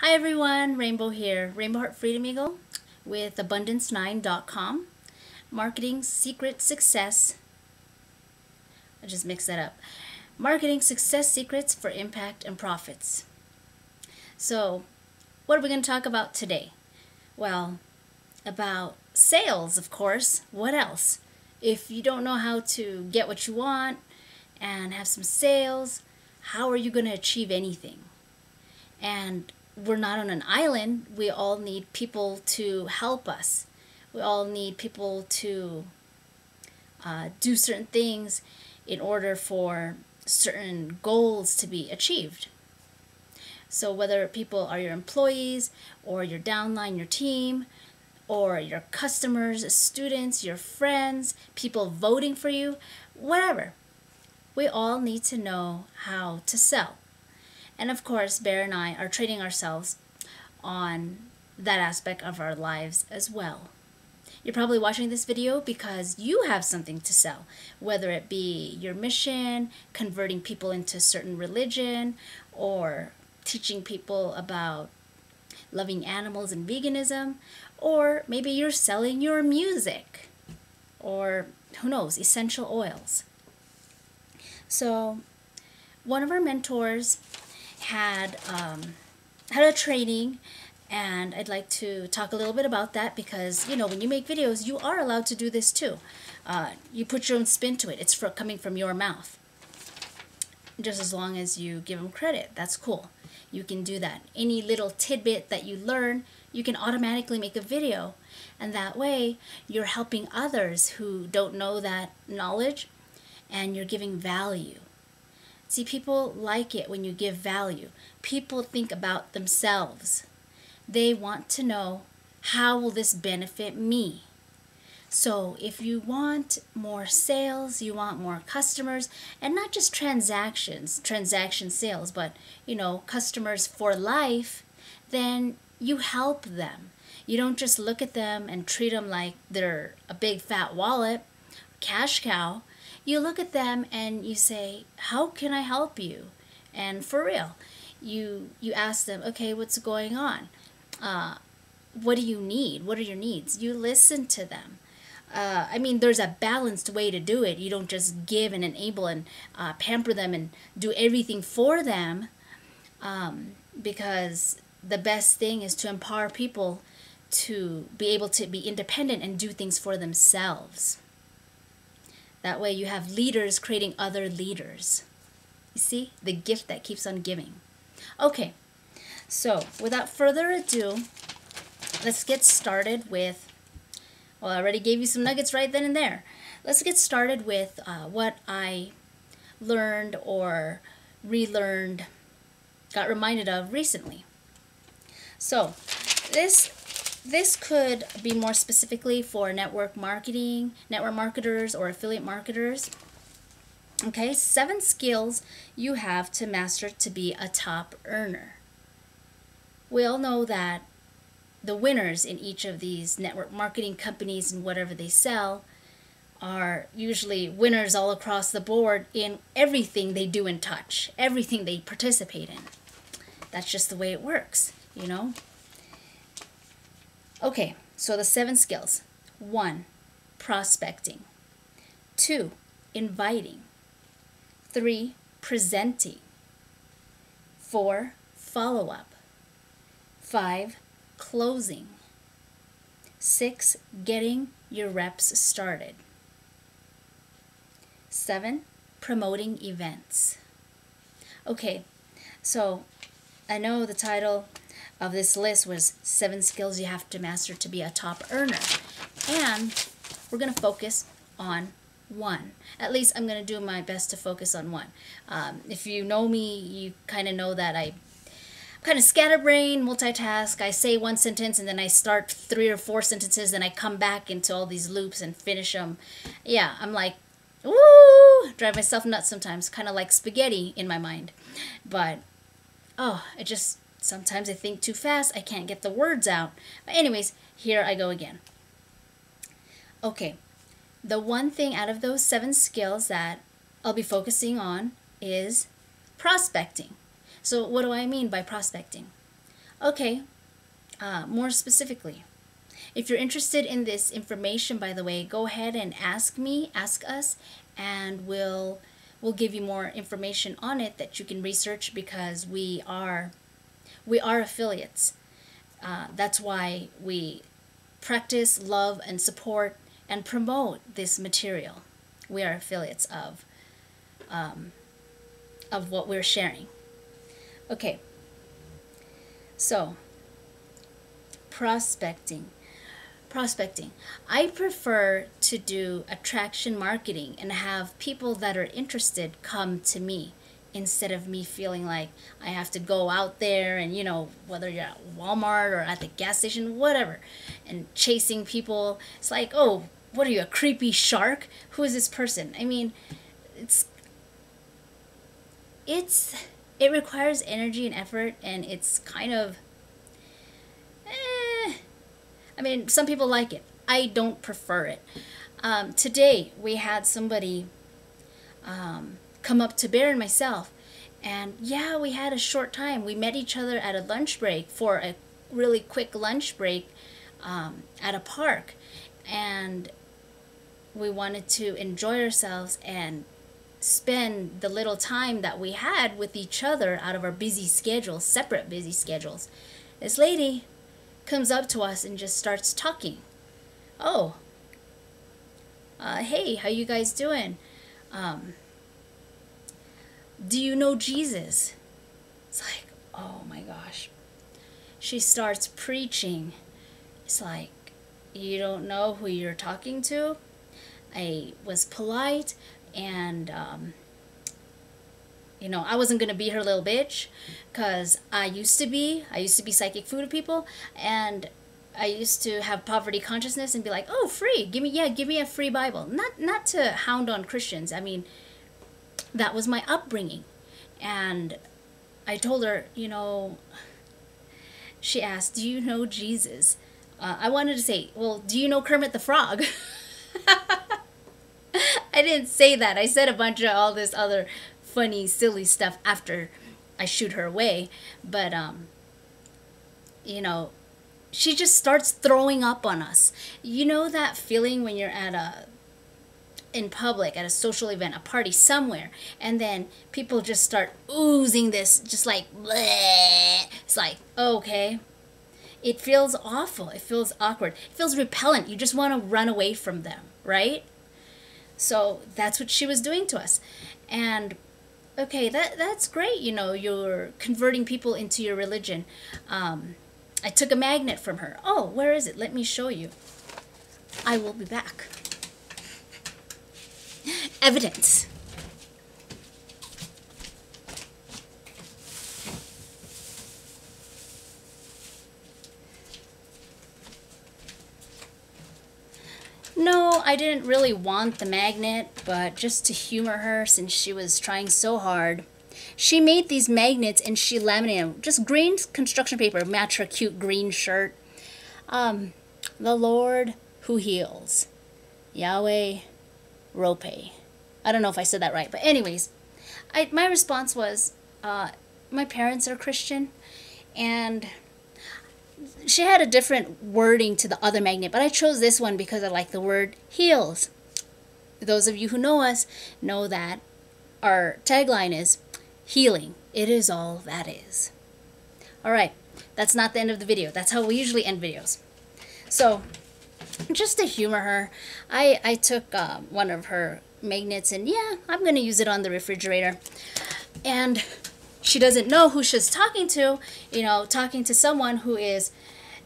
Hi everyone, Rainbow here, Rainbow Heart Freedom Eagle with Abundance9.com. Marketing Secret Success. I just mixed that up. Marketing Success Secrets for Impact and Profits. So, what are we going to talk about today? Well, about sales, of course. What else? If you don't know how to get what you want and have some sales, how are you going to achieve anything? And we're not on an island. We all need people to help us. We all need people to do certain things in order for certain goals to be achieved. So whether people are your employees or your downline, your team, or your customers, students, your friends, people voting for you, whatever, we all need to know how to sell. And of course, Bear and I are training ourselves on that aspect of our lives as well. You're probably watching this video because you have something to sell, whether it be your mission, converting people into a certain religion, or teaching people about loving animals and veganism, or maybe you're selling your music, or who knows, essential oils. So one of our mentors had a training, and I'd like to talk a little bit about that because, you know, when you make videos, you are allowed to do this too. You put your own spin to it. It's coming from your mouth. Just as long as you give them credit, that's cool. You can do that. Any little tidbit that you learn, you can automatically make a video. And that way, you're helping others who don't know that knowledge, and you're giving value. See, people like it when you give value. People think about themselves. They want to know, how will this benefit me? So if you want more sales, you want more customers, and not just transaction sales, but, you know, customers for life, then you help them. You don't just look at them and treat them like they're a big fat wallet, cash cow. You look at them and you say, how can I help you? And for real, you ask them, okay, what's going on? What do you need? What are your needs? You listen to them. I mean, there's a balanced way to do it. You don't just give and enable and pamper them and do everything for them, because the best thing is to empower people to be able to be independent and do things for themselves. That way you have leaders creating other leaders. You see? The gift that keeps on giving. Okay, so without further ado, let's get started with, well, I already gave you some nuggets right then and there. Let's get started with what I learned or relearned, got reminded of recently. So this could be more specifically for network marketing, network marketers, or affiliate marketers. Okay, 7 skills you have to master to be a top earner. We all know that the winners in each of these network marketing companies and whatever they sell are usually winners all across the board in everything they do and touch, everything they participate in. That's just the way it works, you know? Okay, so the 7 skills. 1, prospecting. 2, inviting. 3, presenting. 4, follow-up. 5, closing. 6, getting your reps started. 7, promoting events. Okay, so I know the title of this list was 7 skills you have to master to be a top earner. And we're going to focus on 1. At least I'm going to do my best to focus on 1. If you know me, you kind of know that I'm kind of scatterbrain, multitask. I say one sentence and then I start 3 or 4 sentences and I come back into all these loops and finish them. Yeah, I'm like, woo! Drive myself nuts sometimes, kind of like spaghetti in my mind. But, oh, sometimes I think too fast, I can't get the words out. But anyways, here I go again. Okay, the one thing out of those 7 skills that I'll be focusing on is prospecting. So what do I mean by prospecting? Okay, more specifically, if you're interested in this information, by the way, go ahead and ask us, and we'll give you more information on it that you can research, because we are affiliates. That's why we practice, love, and support and promote this material. We are affiliates of what we're sharing. Okay, so prospecting. Prospecting. I prefer to do attraction marketing and have people that are interested come to me, instead of me feeling like I have to go out there and, whether you're at Walmart or at the gas station, whatever, and chasing people. It's like, oh, what are you, a creepy shark? Who is this person? I mean, it requires energy and effort, and it's kind of, I mean, some people like it. I don't prefer it. Today we had somebody come up to Bear and myself, and yeah, we had a short time. We met each other at a lunch break, for a really quick lunch break, at a park, and we wanted to enjoy ourselves and spend the little time that we had with each other out of our busy schedules, separate busy schedules. This lady comes up to us and just starts talking. Oh, hey, how you guys doing? Do you know Jesus? It's like, oh my gosh. She starts preaching. It's like, you don't know who you're talking to? I was polite, and I wasn't gonna be her little bitch, because I used to be psychic food to people, and I used to have poverty consciousness and be like, oh, free, give me a free Bible. Not to hound on Christians. I mean, that was my upbringing. And I told her, she asked, do you know Jesus? I wanted to say, well, do you know Kermit the Frog? I didn't say that. I said a bunch of all this other funny, silly stuff after I shoot her away. But, she just starts throwing up on us. You know that feeling when you're in public, at a social event, a party somewhere, and then people just start oozing this, just like, bleh. It's like, okay. It feels awful. It feels awkward. It feels repellent. You just want to run away from them, right? So that's what she was doing to us. And okay, that's great. You're converting people into your religion. I took a magnet from her. Oh, where is it? Let me show you. I will be back. Evidence. No, I didn't really want the magnet, but just to humor her, since she was trying so hard, she made these magnets and she laminated them. Just green construction paper, match her cute green shirt. The Lord who heals. Yahweh Ropeh. I don't know if I said that right, but anyways, my response was, my parents are Christian, and she had a different wording to the other magnet, but I chose this one because I like the word heals. Those of you who know us know that our tagline is healing. It is all that is. All right, that's not the end of the video. That's how we usually end videos. So, just to humor her, I took one of her magnets, and yeah, I'm going to use it on the refrigerator. And she doesn't know who she's talking to, talking to someone who is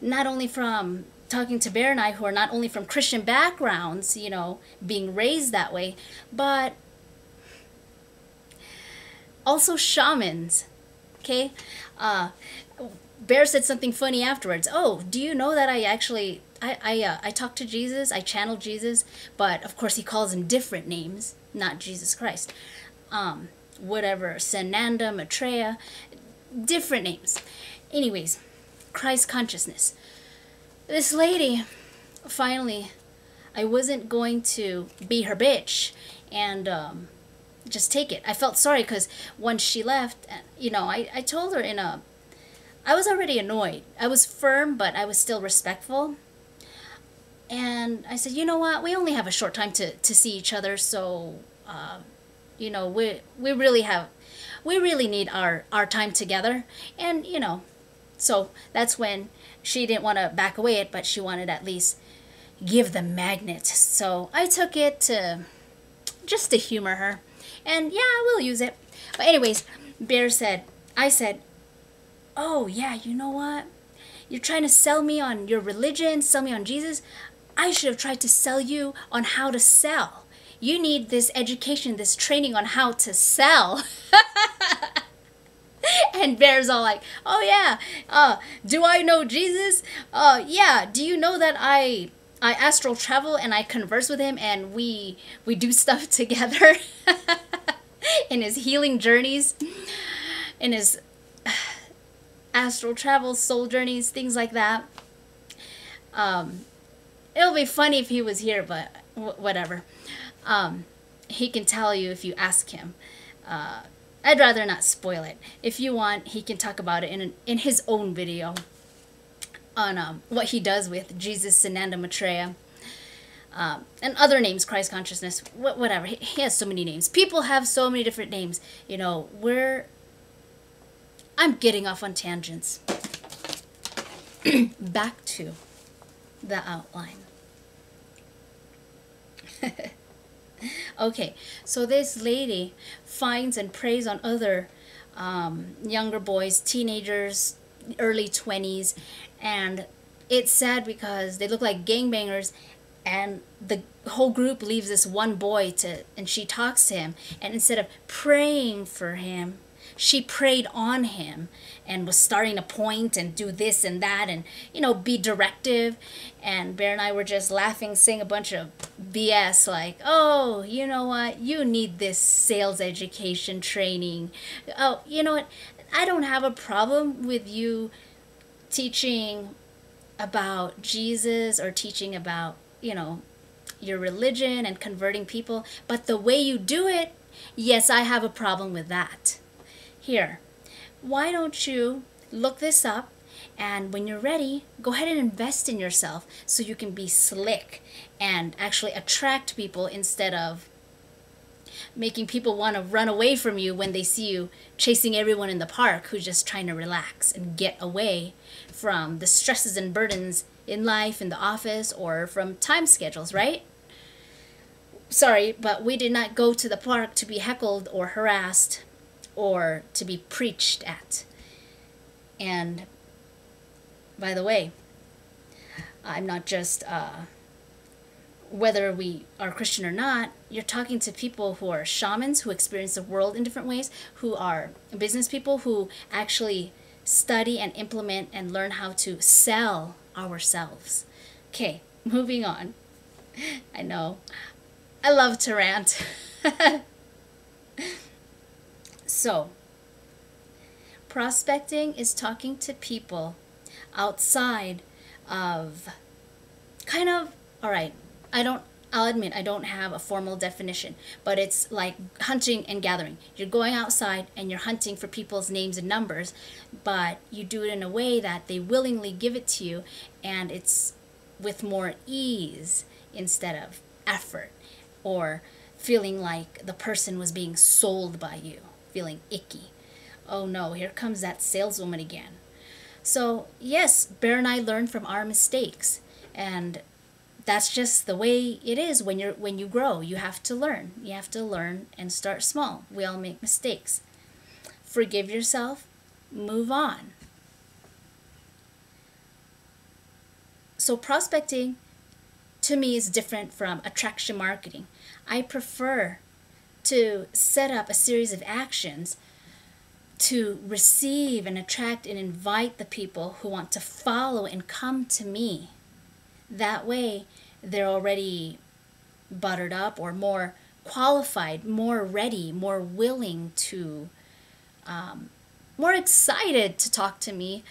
not only from, talking to Bear and I, who are not only from Christian backgrounds, being raised that way, but also shamans, okay? Bear said something funny afterwards. Oh, do you know that I talked to Jesus, I channeled Jesus, but of course he calls him different names, not Jesus Christ. Whatever, Sananda, Maitreya, different names. Anyways, Christ consciousness. This lady, finally, I wasn't going to be her bitch and just take it. I felt sorry because once she left, I told her in a I was already annoyed. I was firm, but I was still respectful. And I said, you know what? We only have a short time to see each other, so you know, we really need our time together. And you know, so that's when she didn't want to back away it, but she wanted at least give the magnet. So I took it to just to humor her, and yeah, I will use it. But anyways, I said, oh yeah, you know what? You're trying to sell me on your religion, sell me on Jesus. I should have tried to sell you on how to sell. You need this education, this training on how to sell. And Bear's all like, oh yeah, do I know Jesus? Yeah, do you know that I astral travel and I converse with him and we do stuff together in his healing journeys, in his astral travel, soul journeys, things like that. It'll be funny if he was here, but whatever. He can tell you if you ask him. I'd rather not spoil it. If you want, he can talk about it in his own video on what he does with Jesus Sananda Maitreya. And other names, Christ consciousness, whatever. He has so many names. People have so many different names. You know, I'm getting off on tangents. Back to the outline. Okay, so this lady finds and preys on other younger boys, teenagers, early 20s, and it's sad because they look like gangbangers, and the whole group leaves this one boy and she talks to him, and instead of praying for him, she preyed on him and was starting to point and do this and that and, you know, be directive. And Bear and I were just laughing, saying a bunch of BS like, oh, you know what? You need this sales education training. Oh, you know what? I don't have a problem with you teaching about Jesus or teaching about, you know, your religion and converting people. But the way you do it, yes, I have a problem with that. Here, why don't you look this up, and when you're ready, go ahead and invest in yourself so you can be slick and actually attract people instead of making people want to run away from you when they see you chasing everyone in the park who's just trying to relax and get away from the stresses and burdens in life, in the office, or from time schedules, right? Sorry, but we did not go to the park to be heckled or harassed or to be preached at. And by the way, I'm not just whether we are Christian or not, you're talking to people who are shamans, who experience the world in different ways, who are business people, who actually study and implement and learn how to sell ourselves. Okay, moving on. I know, I love to rant. So, prospecting is talking to people outside of kind of, all right, I'll admit I don't have a formal definition, but it's like hunting and gathering. You're going outside and you're hunting for people's names and numbers, but you do it in a way that they willingly give it to you, and it's with more ease instead of effort or feeling like the person was being sold by you, feeling icky. Oh no, here comes that saleswoman again. So yes, Bear and I learn from our mistakes, and that's just the way it is when you grow. You have to learn. You have to learn and start small. We all make mistakes. Forgive yourself, move on. So prospecting to me is different from attraction marketing. I prefer to set up a series of actions to receive and attract and invite the people who want to follow and come to me. That way, they're already buttered up or more qualified, more ready, more willing to, more excited to talk to me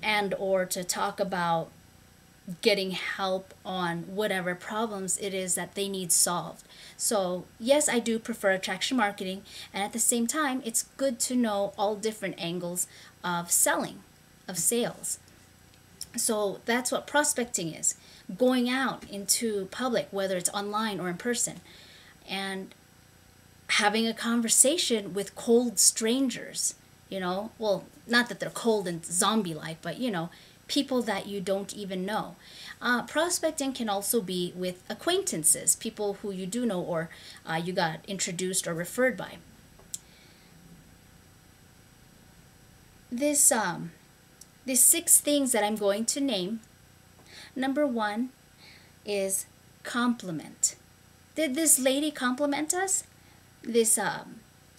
and or to talk about getting help on whatever problems it is that they need solved. So yes, I do prefer attraction marketing, and at the same time, it's good to know all different angles of selling. of sales. So that's what prospecting is. Going out into public, whether it's online or in person, and having a conversation with cold strangers, well, not that they're cold and zombie-like, but, people that you don't even know. Prospecting can also be with acquaintances, people who you do know or you got introduced or referred by. These 6 things that I'm going to name. Number 1 is compliment. Did this lady compliment us?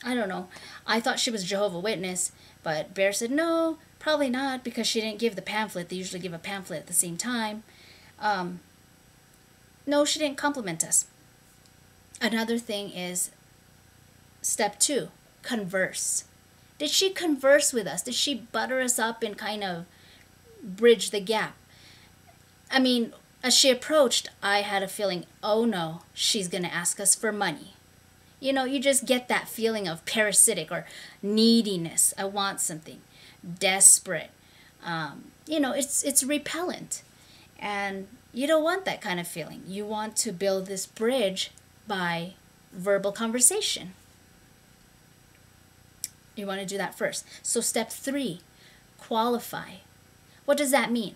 I don't know. I thought she was Jehovah's Witness, but Bear said no, probably not, because she didn't give the pamphlet. They usually give a pamphlet at the same time. No, she didn't compliment us. Another thing is step 2, converse. Did she converse with us? Did she butter us up and kind of bridge the gap? I mean, as she approached, I had a feeling, oh no, she's going to ask us for money. You just get that feeling of parasitic or neediness. I want something. Desperate. It's repellent. And you don't want that kind of feeling. You want to build this bridge by verbal conversation. You want to do that first. So step 3, qualify. What does that mean?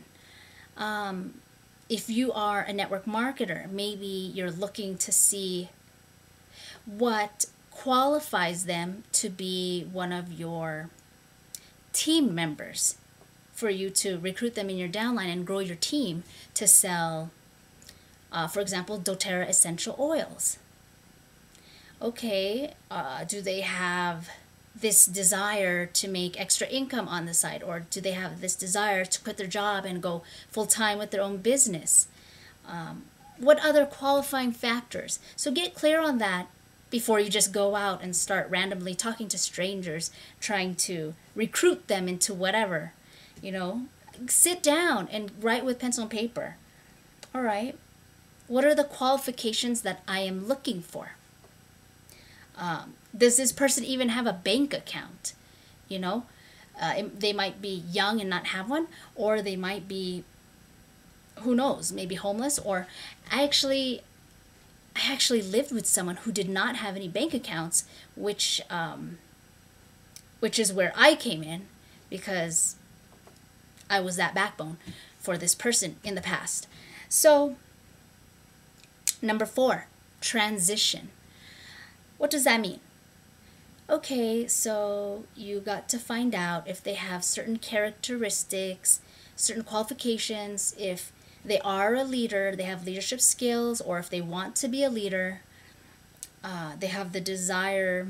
If you are a network marketer, maybe you're looking to see what qualifies them to be one of your team members, for you to recruit them in your downline and grow your team to sell, for example, doTERRA essential oils. Okay, do they have this desire to make extra income on the side, or do they have this desire to quit their job and go full-time with their own business? What other qualifying factors? So get clear on that before you just go out and start randomly talking to strangers, trying to recruit them into whatever. Sit down and write with pencil and paper. All right, what are the qualifications that I am looking for? Does this person even have a bank account? They might be young and not have one, or they might be, who knows, maybe homeless. Or I actually lived with someone who did not have any bank accounts, which is where I came in, because I was that backbone for this person in the past. So, number 4, transition. What does that mean? Okay, so you got to find out if they have certain characteristics, certain qualifications, if they are a leader, they have leadership skills, or if they want to be a leader, they have the desire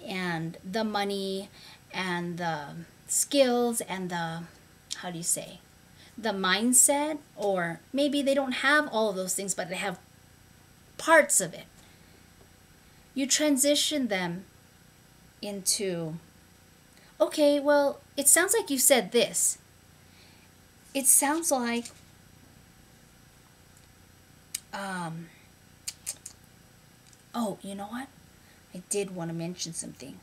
and the money and the skills and the, the mindset, or maybe they don't have all of those things, but they have parts of it. You transition them into, okay, well, it sounds like you said this. It sounds like, oh, you know what? I did want to mention something.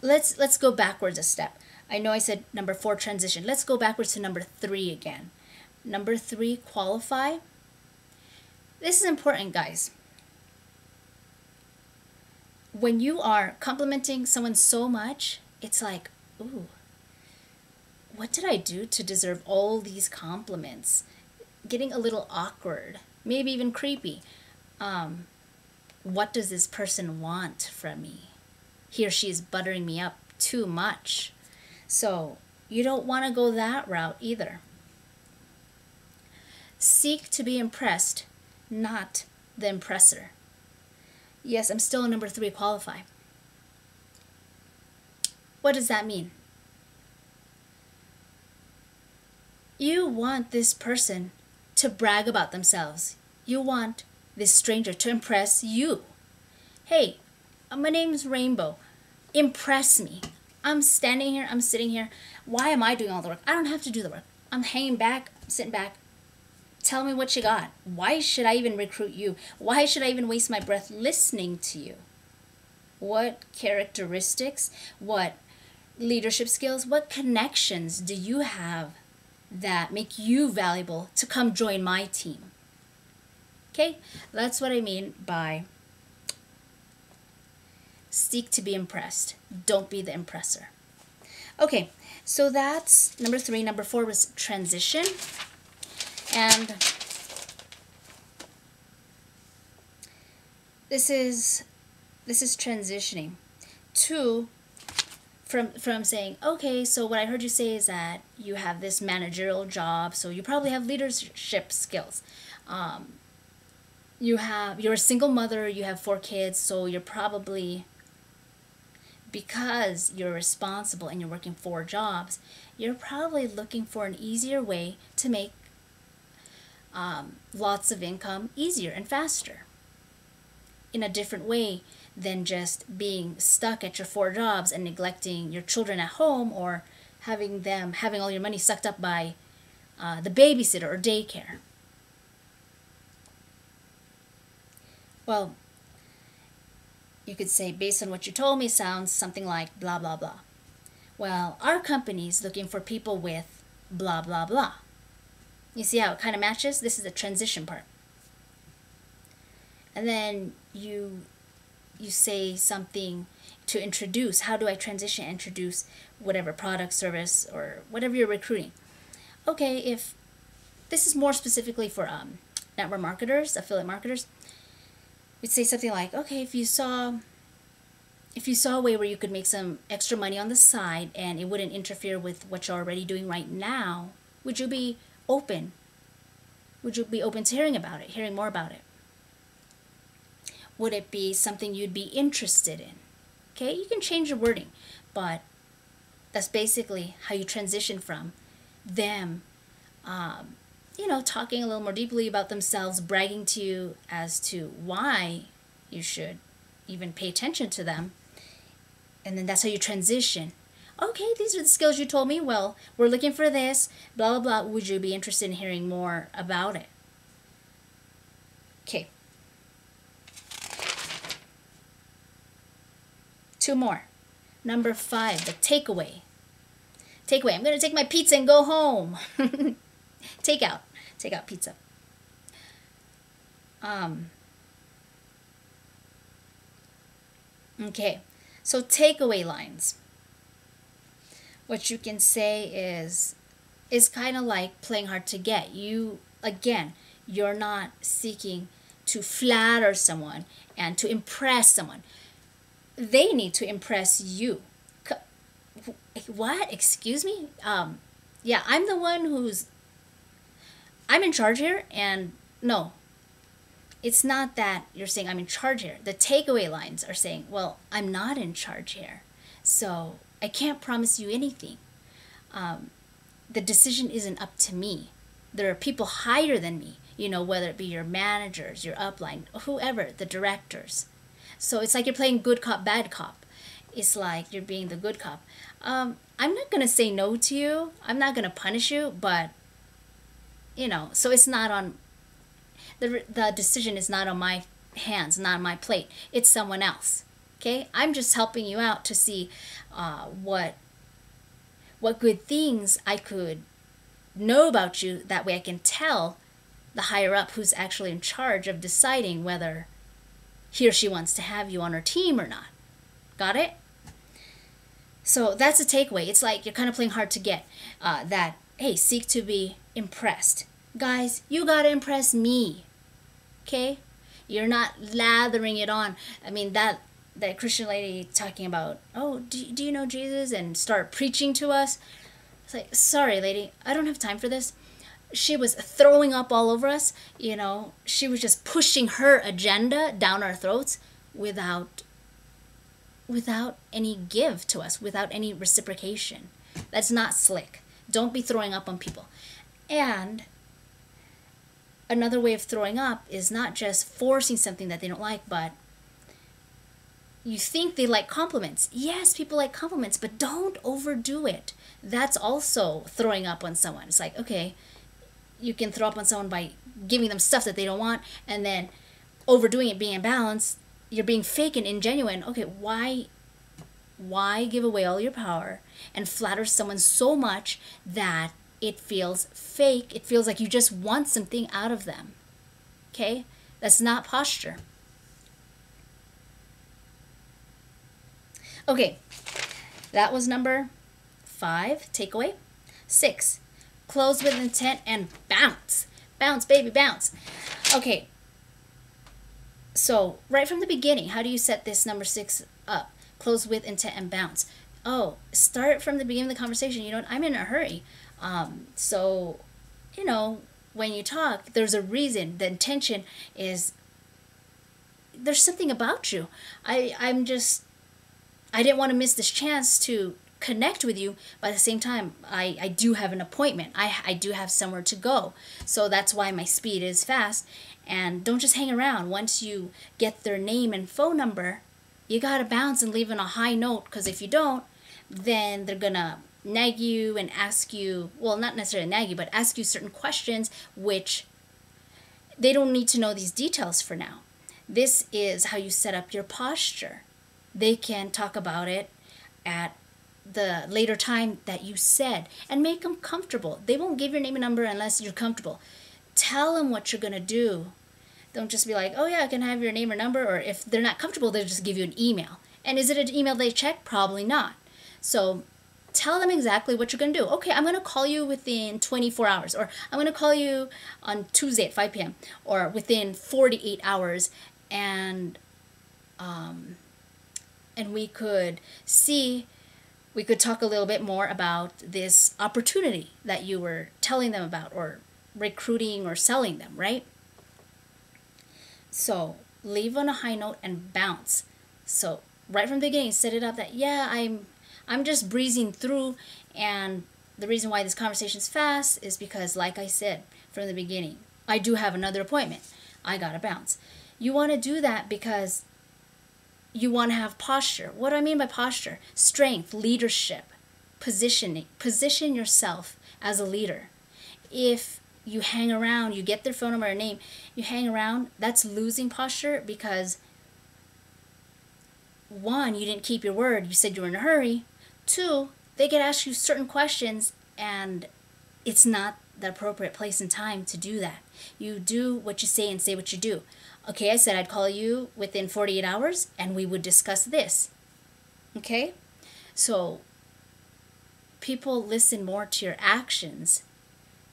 Let's go backwards a step. I know I said number 4, transition. Let's go backwards to number 3 again. Number 3, qualify. This is important, guys. When you are complimenting someone so much, it's like, ooh, what did I do to deserve all these compliments? Getting a little awkward, maybe even creepy. What does this person want from me? He or she is buttering me up too much. So you don't want to go that route either. Seek to be impressed, not the impressor. Yes, I'm still in number 3, qualify. What does that mean? You want this person to brag about themselves. You want this stranger to impress you. Hey, my name's Rainbow. Impress me. I'm standing here, I'm sitting here. Why am I doing all the work? I don't have to do the work. I'm hanging back, I'm sitting back. Tell me what you got. Why should I even recruit you? Why should I even waste my breath listening to you? What characteristics, what leadership skills, what connections do you have that make you valuable to come join my team? Okay, that's what I mean by seek to be impressed. Don't be the impressor. Okay, so that's number 3. Number 4 was transition. And this is transitioning to from saying, okay, so what I heard you say is that you have this managerial job, so you probably have leadership skills. You're a single mother, you have 4 kids, so you're probably, because you're responsible and you're working 4 jobs, you're probably looking for an easier way to make lots of income easier and faster in a different way than just being stuck at your 4 jobs and neglecting your children at home, or having all your money sucked up by the babysitter or daycare. Well, you could say, based on what you told me, sounds something like blah, blah, blah. Well, our company's looking for people with blah, blah, blah. You see how it kind of matches? This is the transition part. And then you say something to introduce. How do I transition, introduce whatever product, service, or whatever you're recruiting? Okay, if this is more specifically for network marketers, affiliate marketers, we'd say something like, okay, if you saw a way where you could make some extra money on the side and it wouldn't interfere with what you're already doing right now, would you be open? Would you be open to hearing about it, hearing more about it? Would it be something you'd be interested in? Okay, you can change your wording, but that's basically how you transition from them, talking a little more deeply about themselves, bragging to you as to why you should even pay attention to them. And then that's how you transition. Okay, these are the skills you told me. Well, we're looking for this, blah, blah, blah. Would you be interested in hearing more about it? Okay. 2 more. Number 5, the takeaway. Takeaway. I'm going to take my pizza and go home. Takeout. Takeout pizza. Okay. So takeaway lines. What you can say is kind of like playing hard to get. You're not seeking to flatter someone and to impress someone. They need to impress you. What? Excuse me? Yeah, I'm the one I'm in charge here, and no. It's not that you're saying I'm in charge here. The takeaway lines are saying, well, I'm not in charge here, so I can't promise you anything. The decision isn't up to me. There are people higher than me, whether it be your managers, your upline, whoever, the directors. So it's like you're playing good cop, bad cop. It's like you're being the good cop. I'm not going to say no to you. I'm not going to punish you, but, so it's not on, the decision is not on my hands, not on my plate. It's someone else. Okay? I'm just helping you out to see what good things I could know about you. That way I can tell the higher up who's actually in charge of deciding whether he or she wants to have you on her team or not. Got it? So that's a takeaway. It's like you're kind of playing hard to get. That, hey, seek to be impressed. Guys, you gotta impress me. Okay? You're not lathering it on. I mean, that Christian lady talking about, oh, do you know Jesus? And start preaching to us. It's like, sorry, lady, I don't have time for this. She was throwing up all over us. She was just pushing her agenda down our throats without any give to us, without any reciprocation. That's not slick. Don't be throwing up on people. And another way of throwing up is not just forcing something that they don't like, but you think they like compliments. Yes, people like compliments, but don't overdo it. That's also throwing up on someone. It's like, okay, you can throw up on someone by giving them stuff that they don't want, and then overdoing it, being imbalanced. You're being fake and ingenuine. Okay, why Why give away all your power and flatter someone so much that it feels fake? It feels like you just want something out of them. Okay? That's not posture. Okay, that was number 5, takeaway. 6, close with intent and bounce. Bounce, baby, bounce. Okay, so right from the beginning, how do you set this number 6 up? Close with intent and bounce. Oh, start from the beginning of the conversation. You know what? I'm in a hurry. So, you know, when you talk, there's a reason. The intention is there's something about you. I didn't want to miss this chance to connect with you, but at the same time, I do have an appointment. I do have somewhere to go. So that's why my speed is fast. And don't just hang around. Once you get their name and phone number, you got to bounce and leave on a high note, because if you don't, then they're going to nag you and ask you, well, not necessarily nag you, but ask you certain questions, which they don't need to know these details for now. This is how you set up your posture. They can talk about it at the later time that you said, and make them comfortable. They won't give your name and number unless you're comfortable. Tell them what you're going to do. Don't just be like, oh yeah, I can have your name or number, or if they're not comfortable, they'll just give you an email. And is it an email they check? Probably not. So tell them exactly what you're going to do. Okay, I'm going to call you within 24 hours, or I'm going to call you on Tuesday at 5 p.m., or within 48 hours, and we could talk a little bit more about this opportunity that you were telling them about, or recruiting or selling them, right? So leave on a high note and bounce. So right from the beginning, set it up that, yeah, I'm just breezing through, and the reason why this conversation is fast is because, like I said from the beginning, I do have another appointment. I gotta bounce. You want to do that because you want to have posture. What do I mean by posture? Strength, leadership, positioning. Position yourself as a leader. If you hang around, you get their phone number or name, you hang around, that's losing posture, because 1, you didn't keep your word. You said you were in a hurry. 2, they could ask you certain questions, and it's not the appropriate place and time to do that. You do what you say and say what you do. Okay, I said I'd call you within 48 hours and we would discuss this. Okay? So people listen more to your actions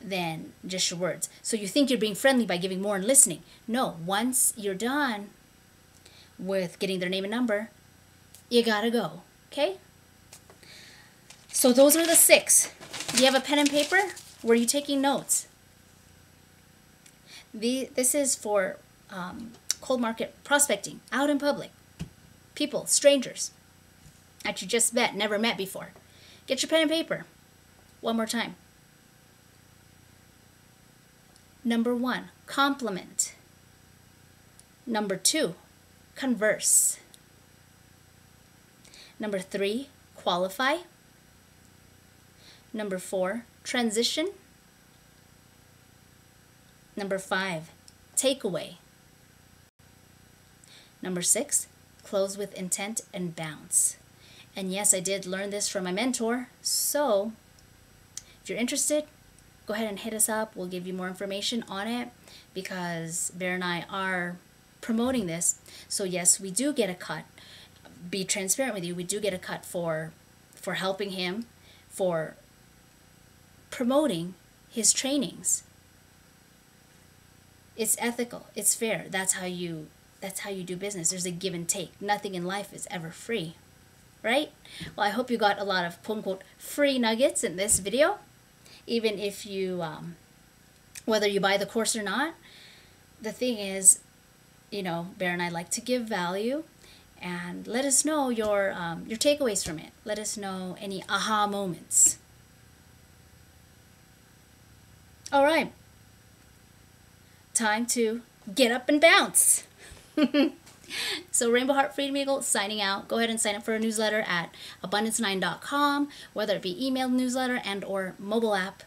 than just your words. So you think you're being friendly by giving more and listening. No, once you're done with getting their name and number, you gotta go. Okay? So those are the 6. Do you have a pen and paper? Were you taking notes? This is for cold market prospecting, out in public. People, strangers that you just met, never met before. Get your pen and paper. One more time. Number 1, compliment. Number 2, converse. Number 3, qualify. Number 4, transition. Number 5, takeaway. Number 6, close with intent and bounce. And yes, I did learn this from my mentor. So if you're interested, go ahead and hit us up. We'll give you more information on it, because Bear and I are promoting this. So yes, we do get a cut. Be transparent with you. We do get a cut for helping him, for promoting his trainings. It's ethical. It's fair. That's how you do business. There's a give and take. Nothing in life is ever free, right? Well, I hope you got a lot of quote-unquote free nuggets in this video. Even if you, whether you buy the course or not, the thing is, you know, Bear and I like to give value, and let us know your takeaways from it. Let us know any aha moments. All right. Time to get up and bounce. So Rainbow Heart Freedom Eagle signing out. Go ahead and sign up for a newsletter at abundance9.com, whether it be email newsletter and or mobile app.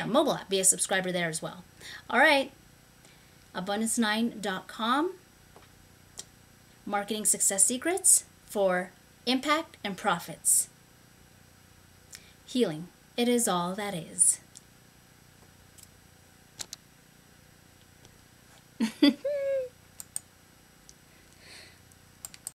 Mobile app. Be a subscriber there as well. All right. abundance9.com. Marketing Success Secrets for impact and profits. Healing, it is all that is.